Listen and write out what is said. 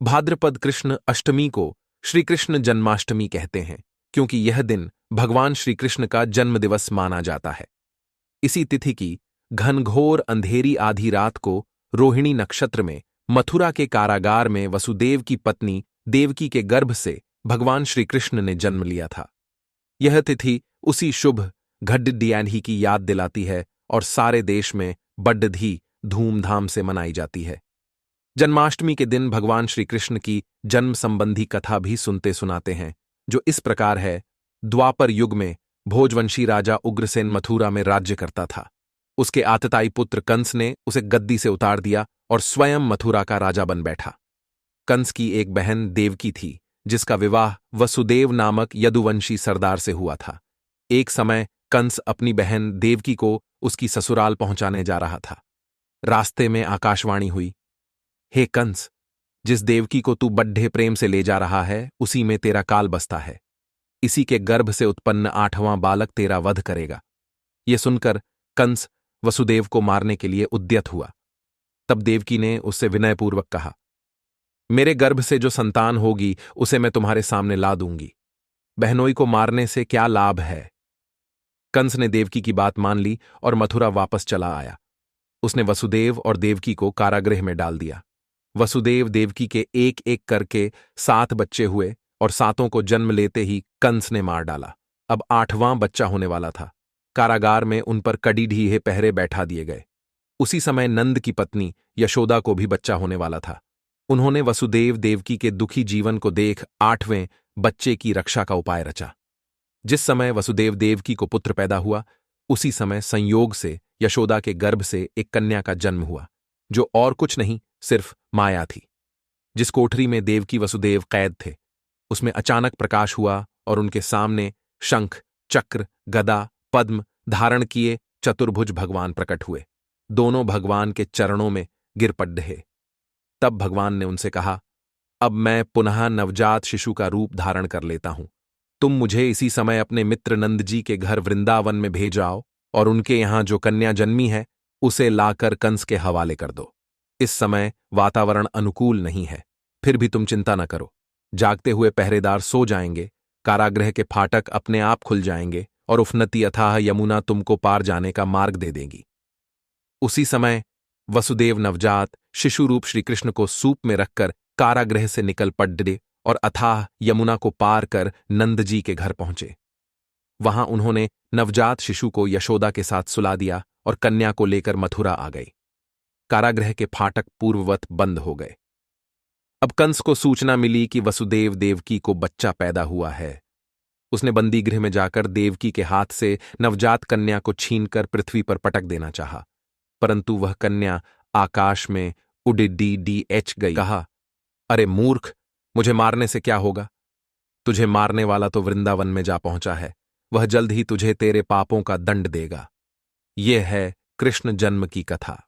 भाद्रपद कृष्ण अष्टमी को श्री कृष्ण जन्माष्टमी कहते हैं, क्योंकि यह दिन भगवान श्री कृष्ण का जन्म दिवस माना जाता है। इसी तिथि की घनघोर अंधेरी आधी रात को रोहिणी नक्षत्र में मथुरा के कारागार में वसुदेव की पत्नी देवकी के गर्भ से भगवान श्री कृष्ण ने जन्म लिया था। यह तिथि उसी शुभ घड्डियानी की याद दिलाती है और सारे देश में बड्डी धूमधाम से मनाई जाती है। जन्माष्टमी के दिन भगवान श्री कृष्ण की जन्म संबंधी कथा भी सुनते सुनाते हैं, जो इस प्रकार है। द्वापर युग में भोजवंशी राजा उग्रसेन मथुरा में राज्य करता था। उसके आतताई पुत्र कंस ने उसे गद्दी से उतार दिया और स्वयं मथुरा का राजा बन बैठा। कंस की एक बहन देवकी थी, जिसका विवाह वसुदेव नामक यदुवंशी सरदार से हुआ था। एक समय कंस अपनी बहन देवकी को उसकी ससुराल पहुंचाने जा रहा था। रास्ते में आकाशवाणी हुई, हे कंस, जिस देवकी को तू बड्ढे प्रेम से ले जा रहा है, उसी में तेरा काल बसता है। इसी के गर्भ से उत्पन्न 8वां बालक तेरा वध करेगा। यह सुनकर कंस वसुदेव को मारने के लिए उद्यत हुआ। तब देवकी ने उससे विनयपूर्वक कहा, मेरे गर्भ से जो संतान होगी उसे मैं तुम्हारे सामने ला दूंगी। बहनोई को मारने से क्या लाभ है। कंस ने देवकी की बात मान ली और मथुरा वापस चला आया। उसने वसुदेव और देवकी को कारागृह में डाल दिया। वसुदेव देवकी के एक एक करके 7 बच्चे हुए और 7 को जन्म लेते ही कंस ने मार डाला। अब 8वां बच्चा होने वाला था। कारागार में उन पर कड़ी ढीहे पहरे बैठा दिए गए। उसी समय नंद की पत्नी यशोदा को भी बच्चा होने वाला था। उन्होंने वसुदेव देवकी के दुखी जीवन को देख 8वें बच्चे की रक्षा का उपाय रचा। जिस समय वसुदेव देवकी को पुत्र पैदा हुआ, उसी समय संयोग से यशोदा के गर्भ से एक कन्या का जन्म हुआ, जो और कुछ नहीं सिर्फ माया थी। जिस कोठरी में देवकी वसुदेव कैद थे, उसमें अचानक प्रकाश हुआ और उनके सामने शंख, चक्र, गदा, पद्म धारण किए चतुर्भुज भगवान प्रकट हुए। दोनों भगवान के चरणों में गिर पड़े। तब भगवान ने उनसे कहा, अब मैं पुनः नवजात शिशु का रूप धारण कर लेता हूं। तुम मुझे इसी समय अपने मित्र नंद जी के घर वृंदावन में भेज आओ और उनके यहां जो कन्या जन्मी है उसे लाकर कंस के हवाले कर दो। इस समय वातावरण अनुकूल नहीं है, फिर भी तुम चिंता न करो। जागते हुए पहरेदार सो जाएंगे, कारागृह के फाटक अपने आप खुल जाएंगे और उफनती अथाह यमुना तुमको पार जाने का मार्ग दे देगी। उसी समय वसुदेव नवजात शिशु रूप श्रीकृष्ण को सूप में रखकर कारागृह से निकल पड़े और अथाह यमुना को पार कर नंद जी के घर पहुंचे। वहां उन्होंने नवजात शिशु को यशोदा के साथ सुला दिया और कन्या को लेकर मथुरा आ गई। कारागृह के फाटक पूर्ववत बंद हो गए। अब कंस को सूचना मिली कि वसुदेव देवकी को बच्चा पैदा हुआ है। उसने बंदीगृह में जाकर देवकी के हाथ से नवजात कन्या को छीनकर पृथ्वी पर पटक देना चाहा, परंतु वह कन्या आकाश में उड़ गई। कहा, अरे मूर्ख, मुझे मारने से क्या होगा? तुझे मारने वाला तो वृंदावन में जा पहुंचा है। वह जल्द ही तुझे तेरे पापों का दंड देगा। यह है कृष्ण जन्म की कथा।